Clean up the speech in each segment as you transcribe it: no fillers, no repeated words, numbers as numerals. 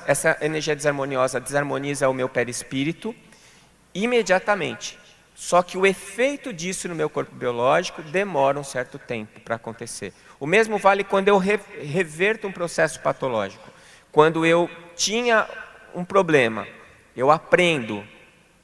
essa energia desarmoniosa desarmoniza o meu perispírito imediatamente. Só que o efeito disso no meu corpo biológico demora um certo tempo para acontecer. O mesmo vale quando eu reverto um processo patológico. Quando eu tinha um problema, eu aprendo,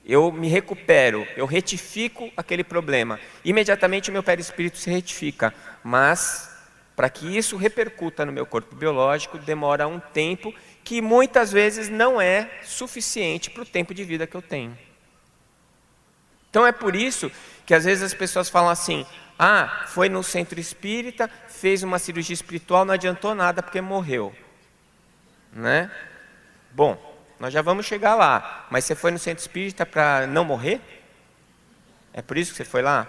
eu me recupero, eu retifico aquele problema. Imediatamente o meu perispírito se retifica. Mas, para que isso repercuta no meu corpo biológico, demora um tempo que muitas vezes não é suficiente para o tempo de vida que eu tenho. Então é por isso que às vezes as pessoas falam assim: ah, foi no centro espírita, fez uma cirurgia espiritual, não adiantou nada porque morreu. Né? Bom, nós já vamos chegar lá, mas você foi no centro espírita para não morrer? É por isso que você foi lá?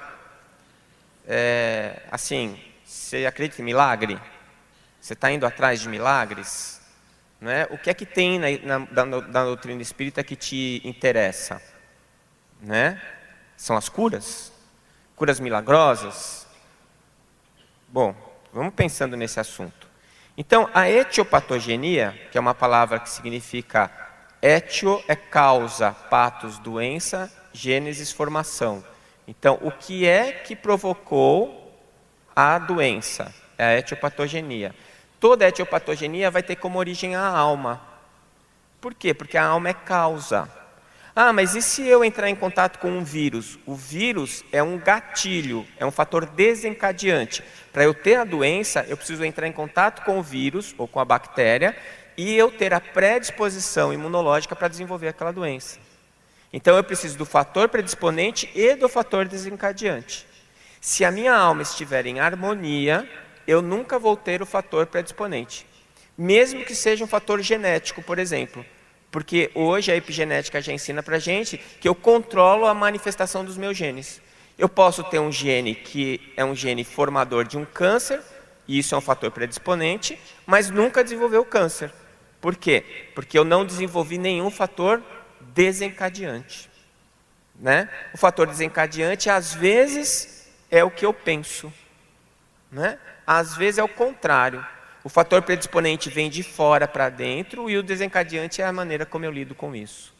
Assim, você acredita em milagre? Você está indo atrás de milagres? Não é? O que é que tem na doutrina espírita que te interessa? Né? São as curas? Curas milagrosas? Bom, vamos pensando nesse assunto. Então, a etiopatogenia, que é uma palavra que significa etio é causa, patos, doença, gênesis, formação. Então, o que é que provocou a doença? É a etiopatogenia. Toda etiopatogenia vai ter como origem a alma. Por quê? Porque a alma é causa. Ah, mas e se eu entrar em contato com um vírus? O vírus é um gatilho, é um fator desencadeante. Para eu ter a doença, eu preciso entrar em contato com o vírus ou com a bactéria e eu ter a predisposição imunológica para desenvolver aquela doença. Então eu preciso do fator predisponente e do fator desencadeante. Se a minha alma estiver em harmonia, eu nunca vou ter o fator predisponente. Mesmo que seja um fator genético, por exemplo. Porque hoje a epigenética já ensina para a gente que eu controlo a manifestação dos meus genes. Eu posso ter um gene que é um gene formador de um câncer, e isso é um fator predisponente, mas nunca desenvolveu o câncer. Por quê? Porque eu não desenvolvi nenhum fator desencadeante. Né? O fator desencadeante, às vezes, é o que eu penso. Né? Às vezes é o contrário. O fator predisponente vem de fora para dentro e o desencadeante é a maneira como eu lido com isso.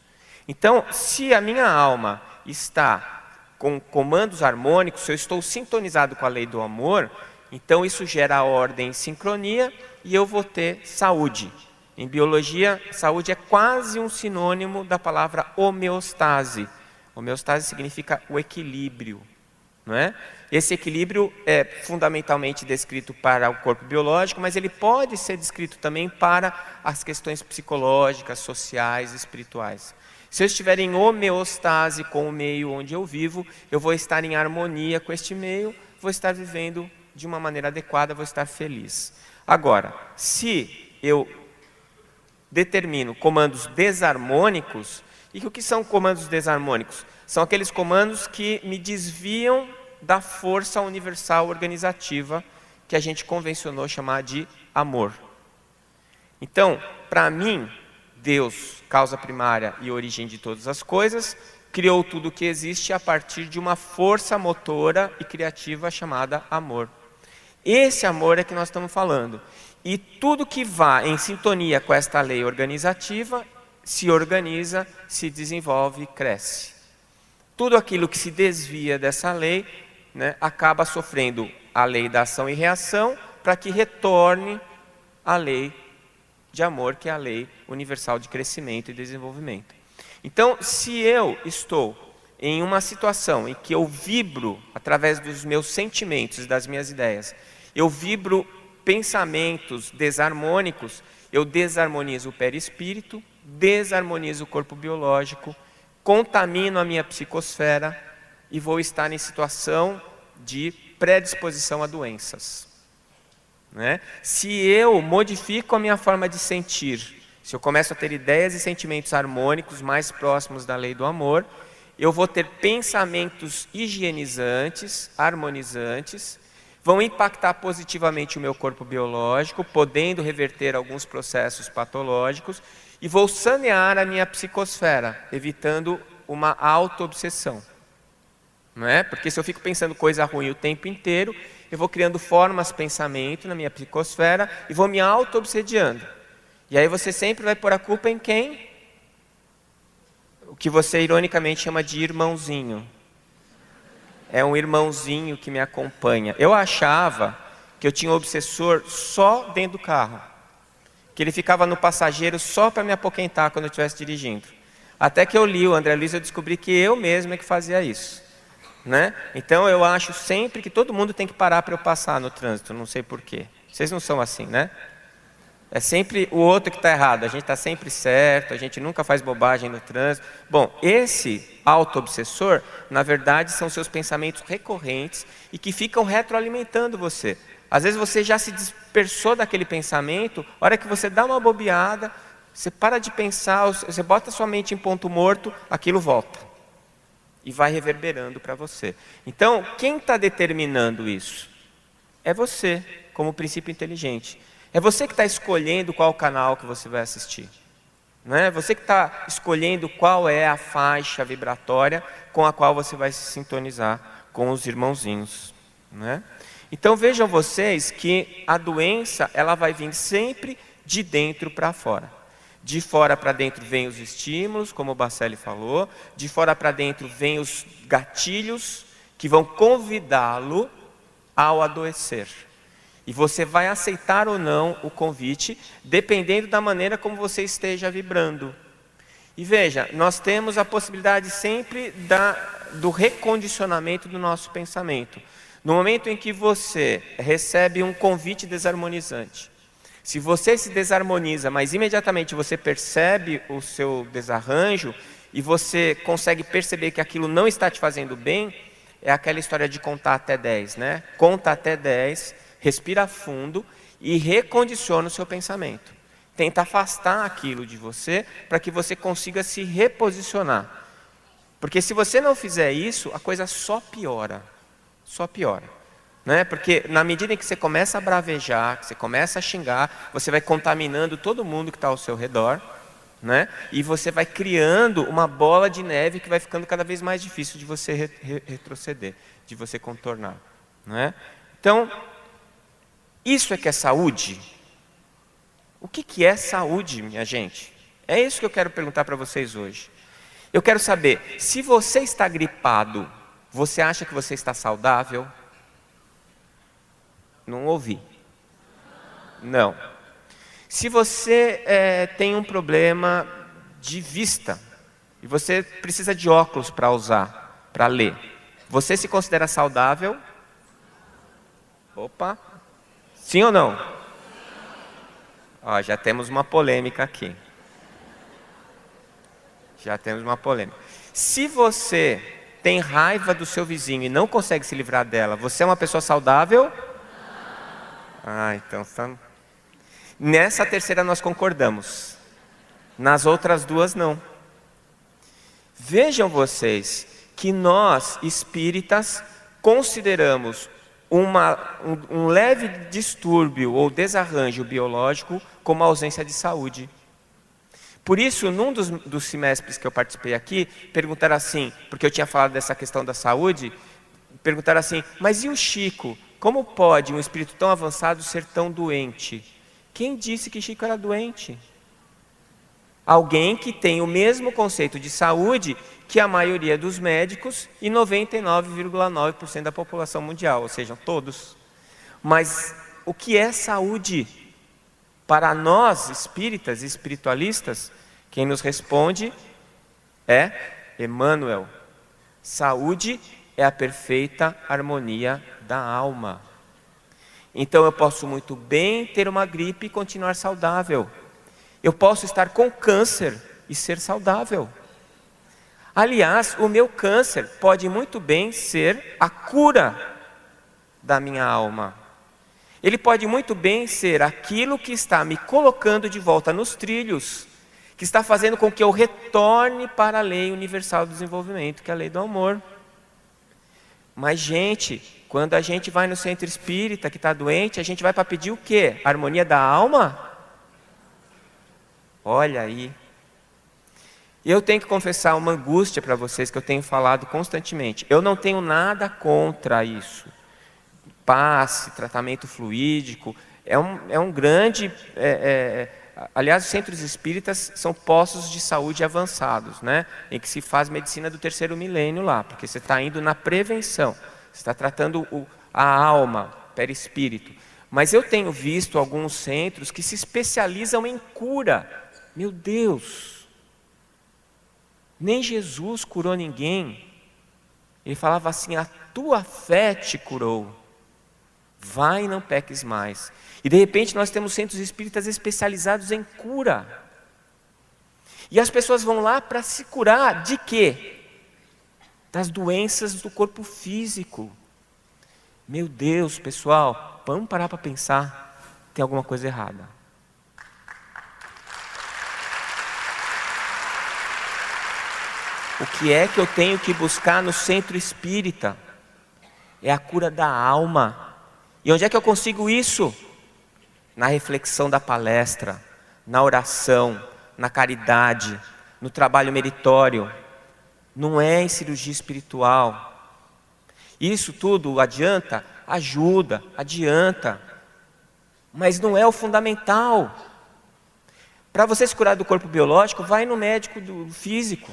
Então, se a minha alma está com comandos harmônicos, se eu estou sintonizado com a lei do amor, então isso gera ordem e sincronia e eu vou ter saúde. Em biologia, saúde é quase um sinônimo da palavra homeostase. Homeostase significa o equilíbrio. Não é? Esse equilíbrio é fundamentalmente descrito para o corpo biológico, mas ele pode ser descrito também para as questões psicológicas, sociais, espirituais. Se eu estiver em homeostase com o meio onde eu vivo, eu vou estar em harmonia com este meio, vou estar vivendo de uma maneira adequada, vou estar feliz. Agora, se eu determino comandos desarmônicos, e o que são comandos desarmônicos? São aqueles comandos que me desviam da força universal organizativa que a gente convencionou chamar de amor. Então, para mim, Deus, causa primária e origem de todas as coisas, criou tudo o que existe a partir de uma força motora e criativa chamada amor. Esse amor é que nós estamos falando. E tudo que vá em sintonia com esta lei organizativa se organiza, se desenvolve e cresce. Tudo aquilo que se desvia dessa lei, né, acaba sofrendo a lei da ação e reação para que retorne a lei de amor, que é a lei universal de crescimento e desenvolvimento. Então, se eu estou em uma situação em que eu vibro através dos meus sentimentos e das minhas ideias, eu vibro pensamentos desarmônicos, eu desarmonizo o perispírito, desarmonizo o corpo biológico, contamino a minha psicosfera e vou estar em situação de predisposição a doenças. Né? Se eu modifico a minha forma de sentir, se eu começo a ter ideias e sentimentos harmônicos mais próximos da lei do amor, eu vou ter pensamentos higienizantes, harmonizantes, vão impactar positivamente o meu corpo biológico, podendo reverter alguns processos patológicos, e vou sanear a minha psicosfera, evitando uma auto-obsessão. Não é? Porque se eu fico pensando coisa ruim o tempo inteiro, eu vou criando formas de pensamento na minha psicosfera e vou me auto-obsediando. E aí você sempre vai pôr a culpa em quem? O que você ironicamente chama de irmãozinho. É um irmãozinho que me acompanha. Eu achava que eu tinha um obsessor só dentro do carro. Que ele ficava no passageiro só para me apoquentar quando eu estivesse dirigindo. Até que eu li o André Luiz, eu descobri que eu mesmo é que fazia isso. Né? Então eu acho sempre que todo mundo tem que parar para eu passar no trânsito, não sei porquê. Vocês não são assim, né? É sempre o outro que está errado, a gente está sempre certo, a gente nunca faz bobagem no trânsito. Bom, esse auto-obsessor, na verdade, são seus pensamentos recorrentes e que ficam retroalimentando você. Às vezes você já se dispersou daquele pensamento, a hora que você dá uma bobeada, você para de pensar, você bota sua mente em ponto morto, aquilo volta. E vai reverberando para você. Então, quem está determinando isso? É você, como princípio inteligente. É você que está escolhendo qual canal que você vai assistir. Não é? Você que está escolhendo qual é a faixa vibratória com a qual você vai se sintonizar com os irmãozinhos. Não é? Então vejam vocês que a doença ela vai vir sempre de dentro para fora. De fora para dentro vem os estímulos, como o Bacelli falou. De fora para dentro vem os gatilhos que vão convidá-lo ao adoecer. E você vai aceitar ou não o convite, dependendo da maneira como você esteja vibrando. E veja, nós temos a possibilidade sempre do recondicionamento do nosso pensamento. No momento em que você recebe um convite desarmonizante, se você se desarmoniza, mas imediatamente você percebe o seu desarranjo e você consegue perceber que aquilo não está te fazendo bem, é aquela história de contar até 10, né? Conta até 10, respira fundo e recondiciona o seu pensamento. Tenta afastar aquilo de você para que você consiga se reposicionar. Porque se você não fizer isso, a coisa só piora. Só piora. Né? Porque na medida em que você começa a bravejar, que você começa a xingar, você vai contaminando todo mundo que está ao seu redor, né? E você vai criando uma bola de neve que vai ficando cada vez mais difícil de você retroceder, de você contornar. Né? Então, isso é que é saúde? O que é saúde, minha gente? É isso que eu quero perguntar para vocês hoje. Eu quero saber, se você está gripado, você acha que você está saudável? Não ouvi. Não. Se você tem um problema de vista, e você precisa de óculos para usar, para ler, você se considera saudável? Opa. Sim ou não? Ó, já temos uma polêmica aqui. Já temos uma polêmica. Se você tem raiva do seu vizinho e não consegue se livrar dela, você é uma pessoa saudável? Ah, então... Nessa terceira nós concordamos. Nas outras duas não. Vejam vocês que nós, espíritas, consideramos um leve distúrbio ou desarranjo biológico como ausência de saúde. Por isso, num dos semestres que eu participei aqui, perguntaram assim, porque eu tinha falado dessa questão da saúde, perguntaram assim, mas e o Chico? Como pode um espírito tão avançado ser tão doente? Quem disse que Chico era doente? Alguém que tem o mesmo conceito de saúde que a maioria dos médicos e 99,9% da população mundial, ou seja, todos. Mas o que é saúde? Para nós, espíritas e espiritualistas, quem nos responde é Emmanuel. Saúde é a perfeita harmonia da alma. Então eu posso muito bem ter uma gripe e continuar saudável. Eu posso estar com câncer e ser saudável. Aliás, o meu câncer pode muito bem ser a cura da minha alma. Ele pode muito bem ser aquilo que está me colocando de volta nos trilhos, que está fazendo com que eu retorne para a lei universal do desenvolvimento, que é a lei do amor. Mas, gente, quando a gente vai no centro espírita que está doente, a gente vai para pedir o quê? A harmonia da alma? Olha aí. Eu tenho que confessar uma angústia para vocês que eu tenho falado constantemente. Eu não tenho nada contra isso. Passe, tratamento fluídico, é um grande Aliás, os centros espíritas são postos de saúde avançados, né? Em que se faz medicina do terceiro milênio lá, porque você está indo na prevenção, você está tratando a alma, perispírito. Mas eu tenho visto alguns centros que se especializam em cura. Meu Deus! Nem Jesus curou ninguém. Ele falava assim: a tua fé te curou. Vai e não peques mais. E de repente nós temos centros espíritas especializados em cura. E as pessoas vão lá para se curar de quê? Das doenças do corpo físico. Meu Deus, pessoal, vamos parar para pensar. Tem alguma coisa errada. O que é que eu tenho que buscar no centro espírita? É a cura da alma. E onde é que eu consigo isso? Na reflexão da palestra, na oração, na caridade, no trabalho meritório. Não é em cirurgia espiritual. Isso tudo adianta? Ajuda, adianta. Mas não é o fundamental. Para você se curar do corpo biológico, vai no médico do físico.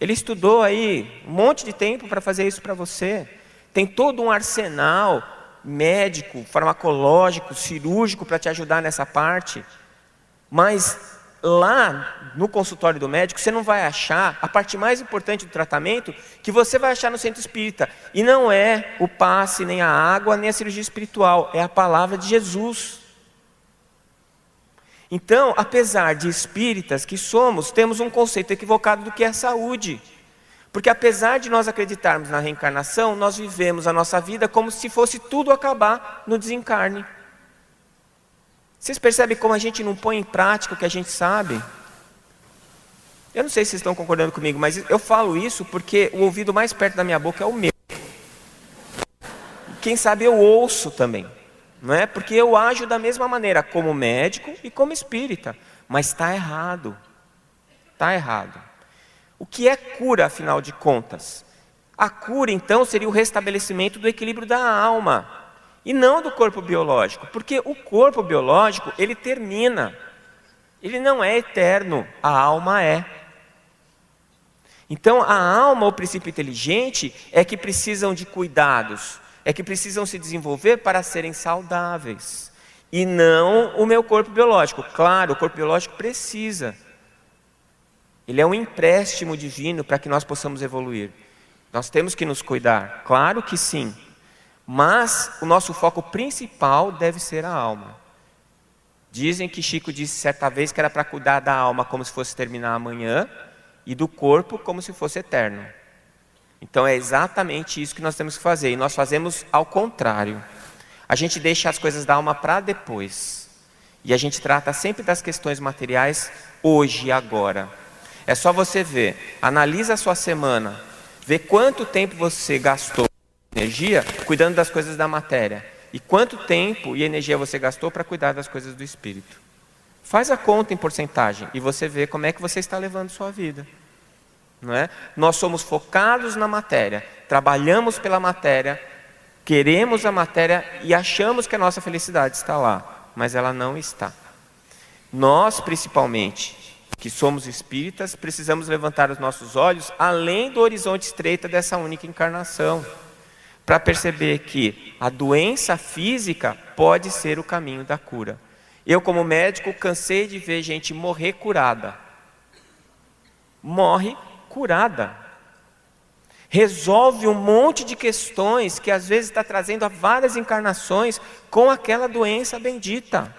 Ele estudou aí um monte de tempo para fazer isso para você. Tem todo um arsenal médico, farmacológico, cirúrgico para te ajudar nessa parte. Mas lá no consultório do médico, você não vai achar a parte mais importante do tratamento que você vai achar no centro espírita. E não é o passe, nem a água, nem a cirurgia espiritual. É a palavra de Jesus. Então, apesar de espíritas que somos, temos um conceito equivocado do que é saúde. Porque apesar de nós acreditarmos na reencarnação, nós vivemos a nossa vida como se fosse tudo acabar no desencarne. Vocês percebem como a gente não põe em prática o que a gente sabe? Eu não sei se vocês estão concordando comigo, mas eu falo isso porque o ouvido mais perto da minha boca é o meu. Quem sabe eu ouço também. Não é? Porque eu ajo da mesma maneira como médico e como espírita, mas está errado. Está errado. O que é cura, afinal de contas? A cura, então, seria o restabelecimento do equilíbrio da alma e não do corpo biológico, porque o corpo biológico, ele termina, ele não é eterno, a alma é. Então, a alma, o princípio inteligente, é que precisam de cuidados, é que precisam se desenvolver para serem saudáveis, e não o meu corpo biológico. Claro, o corpo biológico precisa. Ele é um empréstimo divino para que nós possamos evoluir. Nós temos que nos cuidar, claro que sim. Mas o nosso foco principal deve ser a alma. Dizem que Chico disse certa vez que era para cuidar da alma como se fosse terminar amanhã e do corpo como se fosse eterno. Então é exatamente isso que nós temos que fazer. E nós fazemos ao contrário. A gente deixa as coisas da alma para depois. E a gente trata sempre das questões materiais hoje e agora. É só você ver, analisa a sua semana, vê quanto tempo você gastou de energia cuidando das coisas da matéria. E quanto tempo e energia você gastou para cuidar das coisas do espírito. Faz a conta em porcentagem e você vê como é que você está levando sua vida. Não é? Nós somos focados na matéria, trabalhamos pela matéria, queremos a matéria e achamos que a nossa felicidade está lá, mas ela não está. Nós, principalmente, que somos espíritas, precisamos levantar os nossos olhos além do horizonte estreito dessa única encarnação, para perceber que a doença física pode ser o caminho da cura. Eu, como médico, cansei de ver gente morrer curada. Morre curada. Resolve um monte de questões que às vezes está trazendo há várias encarnações com aquela doença bendita.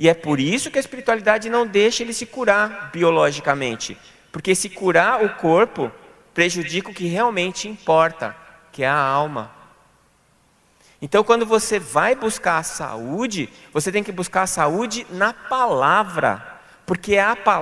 E é por isso que a espiritualidade não deixa ele se curar biologicamente. Porque se curar o corpo prejudica o que realmente importa, que é a alma. Então, quando você vai buscar a saúde, você tem que buscar a saúde na palavra. Porque é a palavra